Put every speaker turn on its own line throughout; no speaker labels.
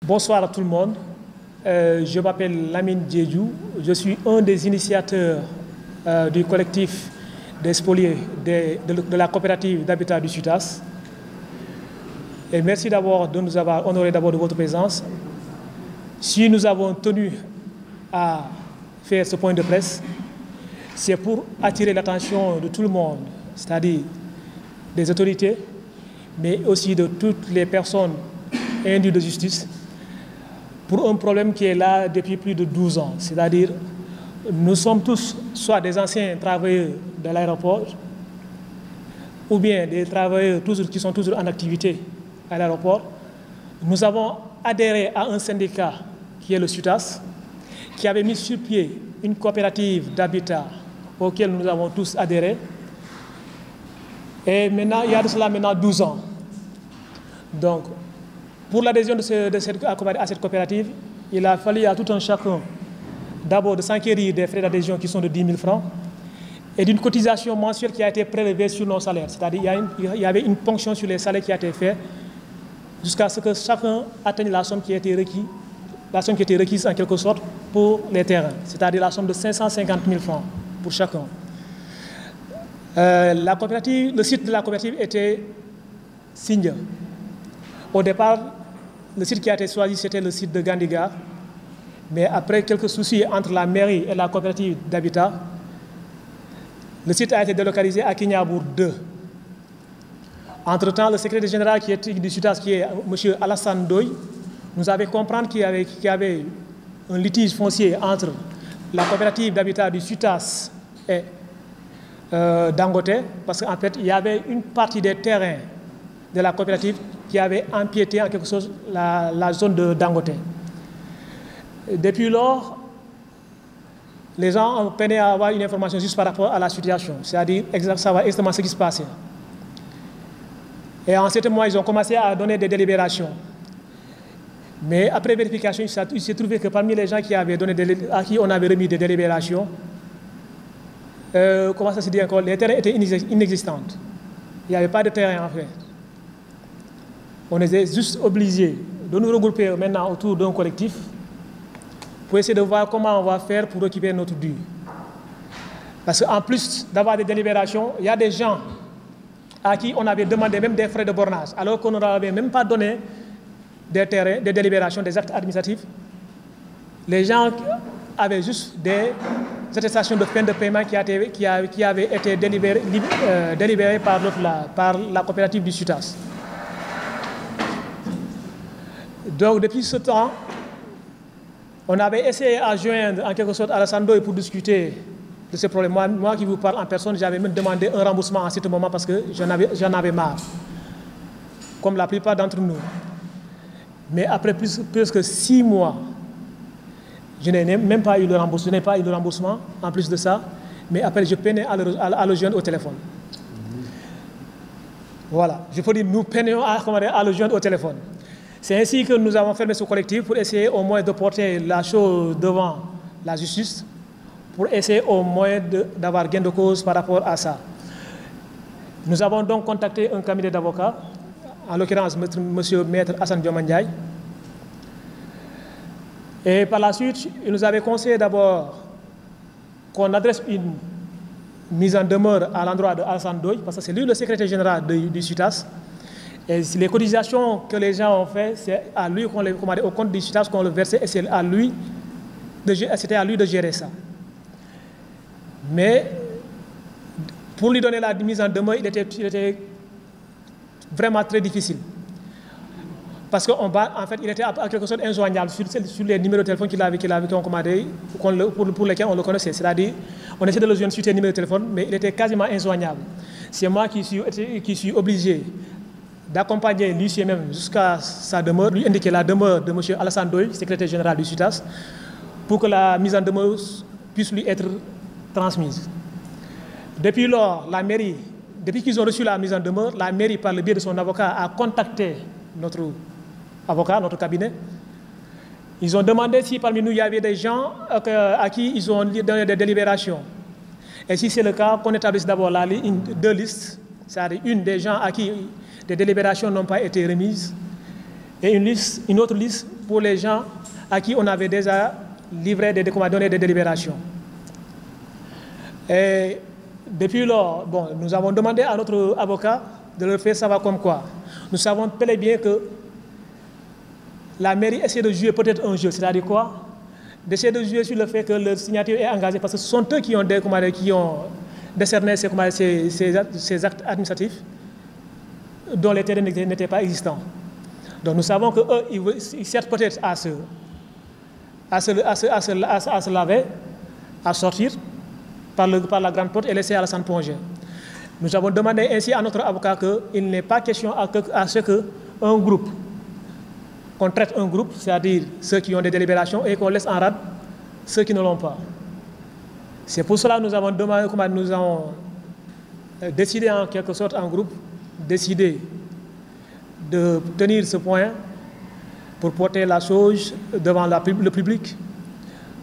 Bonsoir à tout le monde. Je m'appelle Lamine Diédhiou. Je suis un des initiateurs du collectif des spoliés de la coopérative d'habitat du SUTAS. Et merci d'abord de nous avoir honorés d'abord de votre présence. Si nous avons tenu à faire ce point de presse, c'est pour attirer l'attention de tout le monde, c'est-à-dire des autorités, mais aussi de toutes les personnes indues de justice, pour un problème qui est là depuis plus de 12 ans. C'est-à-dire, nous sommes tous soit des anciens travailleurs de l'aéroport, ou bien des travailleurs qui sont toujours en activité à l'aéroport. Nous avons adhéré à un syndicat qui est le SUTAS, qui avait mis sur pied une coopérative d'habitat auquel nous avons tous adhéré. Et maintenant, il y a de cela maintenant 12 ans. Donc, pour l'adhésion à cette coopérative, il a fallu à tout un chacun d'abord de s'enquérir des frais d'adhésion qui sont de 10 000 francs et d'une cotisation mensuelle qui a été prélevée sur nos salaires. C'est-à-dire qu'il y avait une ponction sur les salaires qui a été faite jusqu'à ce que chacun atteigne la somme qui a été requise en quelque sorte pour les terrains, c'est-à-dire la somme de 550 000 francs pour chacun. Le site de la coopérative était Sindia. Au départ, le site qui a été choisi, c'était le site de Gandigar. Mais après quelques soucis entre la mairie et la coopérative d'habitat, le site a été délocalisé à Kinyabour 2. Entre-temps, le secrétaire général du SUTAS, qui est M. Alassane Doy, nous avait compris qu'il y avait un litige foncier entre la coopérative d'habitat du SUTAS et Dangote, parce qu'en fait, il y avait une partie des terrains de la coopérative qui avait empiété en quelque chose la zone de Dangote. Depuis lors, les gens ont peiné à avoir une information juste par rapport à la situation, c'est-à-dire savoir exactement ce qui se passait. Et en ce moment, ils ont commencé à donner des délibérations. Mais après vérification, il s'est trouvé que parmi les gens à qui on avait remis des délibérations, comment ça se dit encore, les terrains étaient inexistants. Il n'y avait pas de terrain en fait. On était juste obligés de nous regrouper maintenant autour d'un collectif pour essayer de voir comment on va faire pour récupérer notre dû. Parce qu'en plus d'avoir des délibérations, il y a des gens à qui on avait demandé même des frais de bornage, alors qu'on ne leur avait même pas donné des terrains, des délibérations, des actes administratifs. Les gens avaient juste des attestations de fin de paiement qui avaient été délibérées par la coopérative du SUTAS. Donc, depuis ce temps, on avait essayé à joindre en quelque sorte Alassane Doy pour discuter de ce problème. Moi qui vous parle en personne, j'avais même demandé un remboursement à ce moment parce que j'en avais marre, comme la plupart d'entre nous. Mais après plus que 6 mois, je n'ai même pas eu le remboursement. Je n'ai pas eu le remboursement en plus de ça, mais après je peinais à le joindre au téléphone. Voilà, je peux dire nous peinions à le joindre au téléphone. C'est ainsi que nous avons fermé ce collectif pour essayer au moins de porter la chose devant la justice, pour essayer au moins d'avoir gain de cause par rapport à ça. Nous avons donc contacté un cabinet d'avocats, en l'occurrence M. Maître Hassan Diomandjaï. Et par la suite, il nous avait conseillé d'abord qu'on adresse une mise en demeure à l'endroit de Alassane Doy, parce que c'est lui le secrétaire général du SUTAS. Et les cotisations que les gens ont faites, c'est à lui qu'on les commandait au compte du SUTAS qu'on le versait et c'était à lui de gérer ça. Mais pour lui donner la mise en demeure, il était vraiment très difficile. Parce qu'en fait, il était en quelque sorte injoignable sur les numéros de téléphone qu'il avait commandé, pour lesquels on le connaissait. C'est-à-dire, on essaie de le joindre sur les numéros de téléphone, mais il était quasiment injoignable. C'est moi qui suis obligé d'accompagner l'huissier même jusqu'à sa demeure, lui indiquer la demeure de M. Alassane Doy, secrétaire général du SUTAS, pour que la mise en demeure puisse lui être transmise. Depuis lors, depuis qu'ils ont reçu la mise en demeure, la mairie, par le biais de son avocat, a contacté notre avocat, notre cabinet. Ils ont demandé si parmi nous il y avait des gens à qui ils ont donné des délibérations. Et si c'est le cas, qu'on établisse d'abord deux listes, c'est-à-dire une des gens à qui des délibérations n'ont pas été remises, et une autre liste pour les gens à qui on avait déjà livré des donné des délibérations. Et depuis lors, bon, nous avons demandé à notre avocat de leur faire savoir comme quoi. Nous savons bel et bien que la mairie essaie de jouer peut-être un jeu, c'est-à-dire quoi? D'essayer de jouer sur le fait que leur signature est engagée, parce que ce sont eux qui ont décerné ces actes administratifs dont les terrains n'étaient pas existants. Donc nous savons qu'eux, ils cherchent peut-être à se laver, à sortir par la grande porte et laisser Alassane Pongé. Nous avons demandé ainsi à notre avocat qu'il n'est pas question à ce qu'un groupe, qu'on traite un groupe, c'est-à-dire ceux qui ont des délibérations, et qu'on laisse en rade ceux qui ne l'ont pas. C'est pour cela que nous avons demandé, nous avons décidé en quelque sorte en groupe, décidé de tenir ce point pour porter la chose devant le public,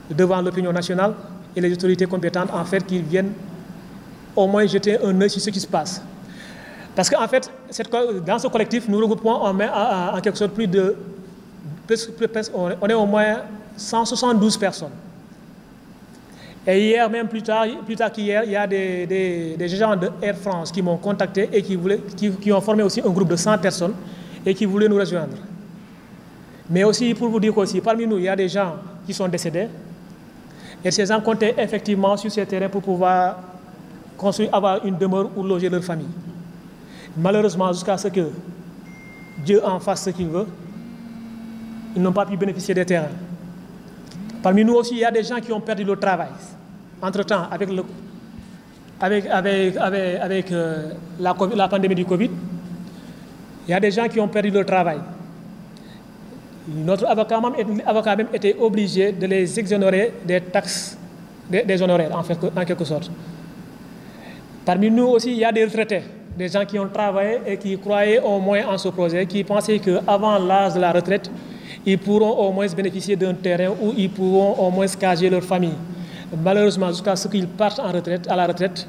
devant l'opinion nationale et les autorités compétentes, en fait, qu'ils viennent au moins jeter un œil sur ce qui se passe. Parce qu'en fait, dans ce collectif, nous regroupons en quelque sorte on est au moins 172 personnes. Et hier, même plus tard qu'hier, il y a des gens de Air France qui m'ont contacté et qui ont formé aussi un groupe de 100 personnes et qui voulaient nous rejoindre. Mais aussi, pour vous dire qu'aussi, parmi nous, il y a des gens qui sont décédés et ces gens comptaient effectivement sur ces terrains pour pouvoir avoir une demeure ou loger leur famille. Malheureusement, jusqu'à ce que Dieu en fasse ce qu'il veut, ils n'ont pas pu bénéficier des terrains. Parmi nous aussi, il y a des gens qui ont perdu leur travail. Entre-temps, avec la pandémie du Covid, il y a des gens qui ont perdu leur travail. Notre avocat même était obligé de les exonérer des taxes, des honoraires, en quelque sorte. Parmi nous aussi, il y a des retraités, des gens qui ont travaillé et qui croyaient au moins en ce projet, qui pensaient qu'avant l'âge de la retraite, ils pourront au moins bénéficier d'un terrain où ils pourront au moins caser leur famille. Malheureusement, jusqu'à ce qu'ils partent à la retraite,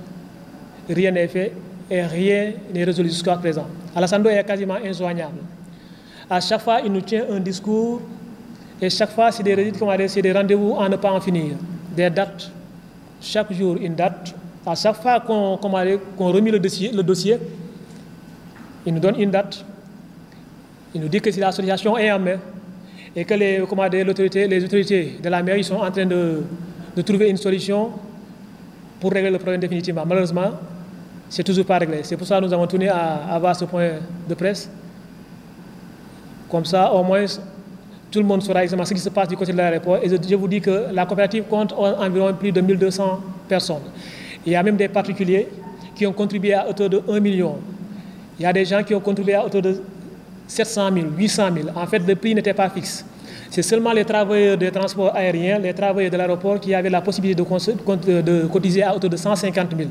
rien n'est fait et rien n'est résolu jusqu'à présent. Alassane Ndoye est quasiment injoignable. À chaque fois, il nous tient un discours et chaque fois, c'est des rendez-vous à ne pas en finir. Des dates, chaque jour une date. À chaque fois qu'on remet le dossier, il nous donne une date. Il nous dit que si l'association est en main et que les autorités de la mairie sont en train de trouver une solution pour régler le problème définitivement. Malheureusement, c'est toujours pas réglé. C'est pour ça que nous avons tenu à avoir ce point de presse. Comme ça, au moins, tout le monde saura exactement ce qui se passe du côté de l'aéroport. Et je vous dis que la coopérative compte environ plus de 1200 personnes. Il y a même des particuliers qui ont contribué à hauteur de 1 million. Il y a des gens qui ont contribué à hauteur de 700 000, 800 000. En fait, le prix n'était pas fixe. C'est seulement les travailleurs des transports aériens, les travailleurs de l'aéroport qui avaient la possibilité de cotiser à hauteur de 150 000.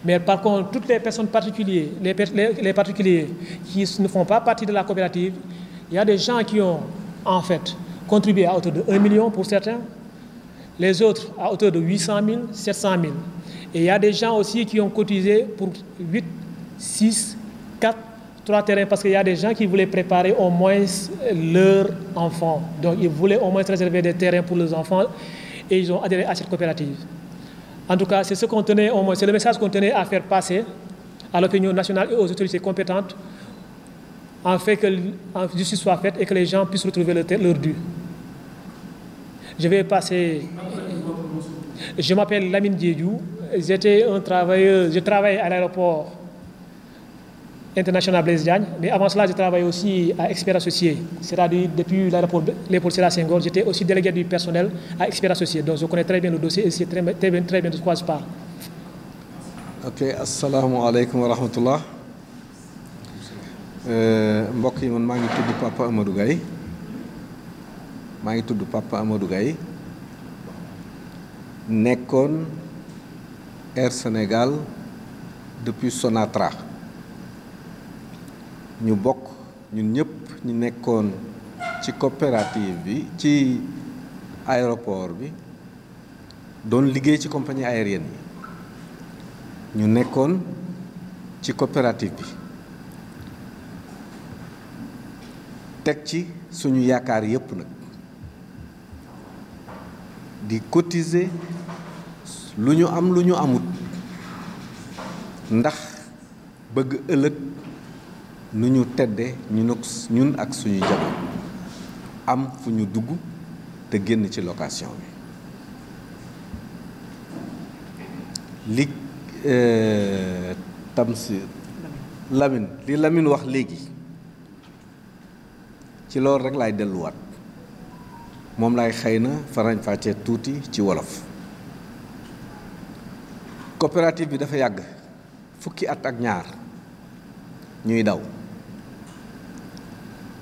Mais par contre, toutes les personnes particulières, les particuliers qui ne font pas partie de la coopérative, il y a des gens qui ont en fait contribué à hauteur de 1 million pour certains, les autres à hauteur de 800 000, 700 000. Et il y a des gens aussi qui ont cotisé pour 8, 6, 4, 3 terrains parce qu'il y a des gens qui voulaient préparer au moins leurs enfants. Donc ils voulaient au moins réserver des terrains pour leurs enfants et ils ont adhéré à cette coopérative. En tout cas, c'est ce qu'on tenait, au moins, c'est le message qu'on tenait à faire passer à l'opinion nationale et aux autorités compétentes en fait que la justice soit faite et que les gens puissent retrouver leur dû. Je vais passer. Je m'appelle Lamine Diédiou. J'étais un travailleur, je travaille à l'aéroport international Blaise Diagne, mais avant cela, je travaillais aussi à Expert Associé. C'est-à-dire, depuis l'aéroport Léopold Sédar Senghor, j'étais aussi délégué du personnel à Expert Associé. Donc, je connais très bien le dossier et c'est très bien de quoi je parle.
Ok, assalamu alaikum wa rahmatullah. Mbokk yi man maa ngi tudd Papa Amadou Gaye Papa Amadou Gaye nekkoon Air Sénégal depuis Sonatra ñu bokk ñun ñëpp ñu nekkoon ci coopérative bi ci aéroport bi doon liggéey ci compagnie aérienne yi ñu nekkoon ci coopérative bi teg ci suñu yaakaar yépp nag di cotiser lu ñu am lu ñu amut ndax bëgg ëllëg nu ñu tedde ñun ak suñu jabar am fu ñu dugg te génn ci location bi li Tamsir Lamine li Lamine wax léegi ci loolu rek laay delluwaat moom laay xëy na farañ-fàccee tuuti ci wolof coopérative bi dafa yàgg fukki at ak ñaar ñuy daw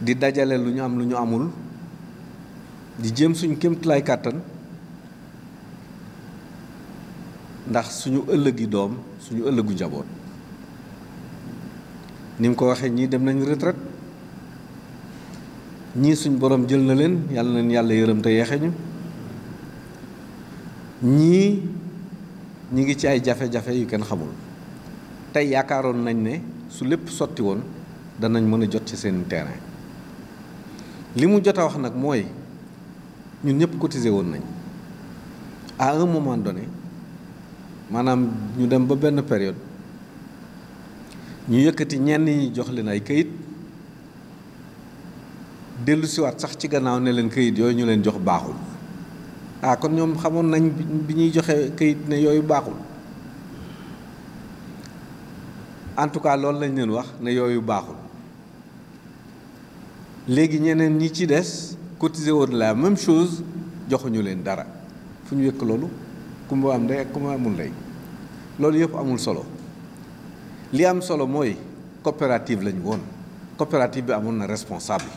di dajale lu ñu am lu ñu amul di jéem suñu kéemtalaay kàttan ndax suñu ëllëgi doom suñu ëllëgu njaboot ni mu ko waxee ñii dem nañ retraite ñii suñ borom jël na leen yàlla yërëm te yeexe ñu ñii ñi ngi ci ay jafe-jafe yu kenn xamul tey yaakaaroon nañ ne su lépp sotti woon danañ mën a jot ci seen terrain li mu jot a wax nag mooy ñun ñëpp cotisé woon nañ à un moment donné maanaam ñu dem ba benn période ñu yëkkati ñenn ñi jox leen ay këyit dellu siwaat sax ci gannaaw ne leen këyit yooyu ñu leen jox baaxul kon ñoom xamoon nañ bi ñuy joxe këyit ne yooyu baaxul en tout cas loolu lañ leen wax ne yooyu baaxul léegi ñeneen ñi ci des cotisé woon la même chose joxuñu leen dara fu ñu yëkk loolu kumba am ndey ak kumba amul ndey loolu yëpp amul solo li am solo mooy coopérative lañ woon coopérative bi amoon na responsable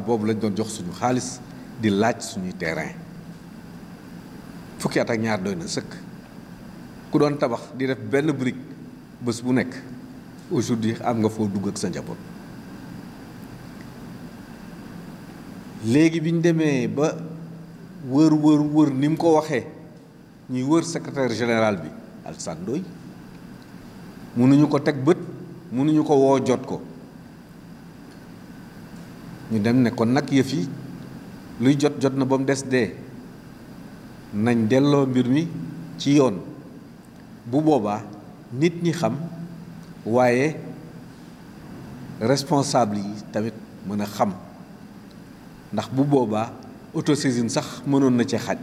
boobu lañ doon jox suñu xaalis di laaj suñuy terrain fukki at ak ñaar doy na sëkk ku doon tabax di def benn brique bés bu nekk aujourd'hui am nga foo dugg ak sa njaboot léegi bi ñu demee ba wër ni mu ko waxee ñuy wër secrétaire général bi Alassane Ndoye mënuñu ko teg bët mënuñu ko woo jot ko ñu dem ne kon nag yëf yi luy jot na ba mu des dee nañ delloo mbir mi ci yoon bu boobaa nit ñi xam waaye responsable yi tamit mën a xam ndax bu boobaa autosaisine sax mënoon na ci xaj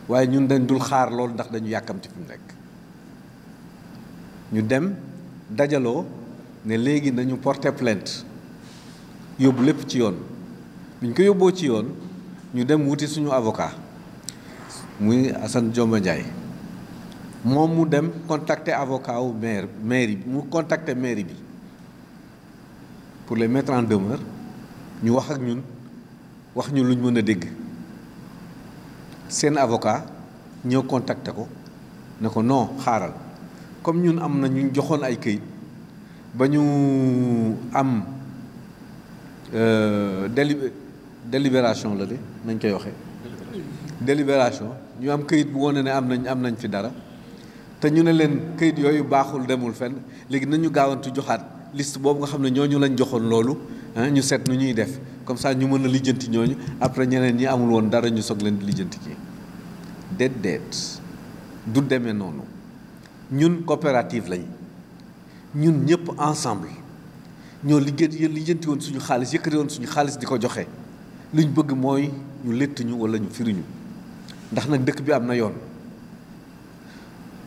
waaye ñun dañ dul xaar lool ndax dañu yàkkamti fi mu nekk ñu dem dajaloo ne léegi nañu porter plainte yóbbu lépp ci yoon bi ñu ko yóbboo ci yoon ñu dem wuti suñu avocat muy Assane Dioma Ndiaye moom mu dem contacter avocat wu mairie bi mu contacter mairie bi pour les mettre en demeure ñu wax ak ñun wax ñu luñ mën a dégg seen avocat ñëw contacter ko ne ko non xaaral comme ñun am na ñu joxoon ay këyit ba ñu am délibération la de nañ koy waxee délibération ñu am këyit bu wone ne am nañ fi dara te ñu ne leen këyit yooyu baaxul demul fenn léegi nañu gaawantu joxaat liste boobu nga xam ne ñooñu lañ joxoon loolu ñu seet nu ñuy def comme ça ñu mën a lijjanti ñooñu après ñeneen ñi amul woon dara ñu soog leen di lijjanti kii déet du demee noonu ñun coopérative lañ ñun ñëpp ensemble ñoo lijjanti woon suñu xaalis yëkkati woon suñu xaalis di ko joxe liñ bëgg mooy ñu létt ñu wala ñu firiñu ndax nag dëkk bi am na yoon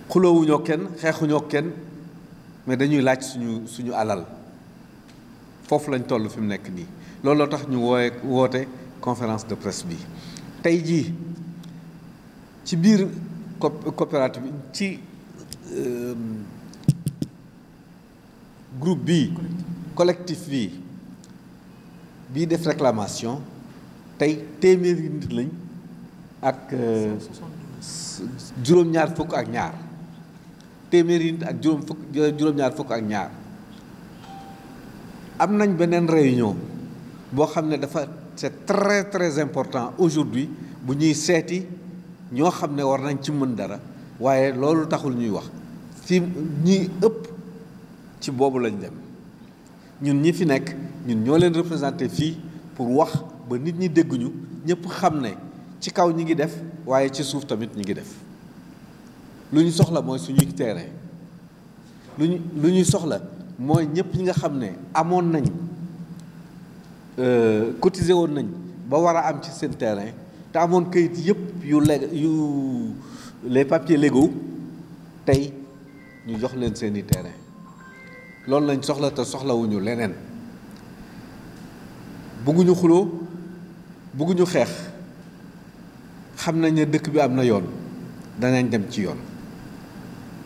xuloowuñoo kenn xeexuñoo kenn mais dañuy laaj suñu alal foofu lañ toll fi mu nekk nii looloo tax ñu woote conférence de presse bi tey jii ci biir coopérative bi ci groupe bii collectif bii def réclamation tey téeméeri nit lañ ak juróom-ñaar fukk ak ñaar téeméeri nit ak juróom-ñaar fukk ak ñaar am nañ beneen réunion boo xam ne dafa c'est très très important aujourd'hui bu ñuy seeti ñoo xam ne war nañ ci mën dara waaye loolu taxul ñuy wax fi ñi ëpp ci boobu lañ dem ñun ñi fi nekk ñun ñoo leen représenté fii pour wax ba nit ñi dégguñu ñëpp xam ne ci kaw ñi ngi def waaye ci suuf tamit ñi ngi def lu ñu soxla mooy suñuy terrain lu ñuy soxla mooy ñëpp ñi nga xam ne amoon nañ cotisé woon nañ ba war a am ci seen terrain te amoon kayit yëpp yu les papiers légaux tey ñu jox leen seeni terrain loolu lañ soxla te soxlawuñu leneen bëgguñu xuloo bëgguñu xeex xam nañ ne dëkk bi am na yoon danañ dem ci yoon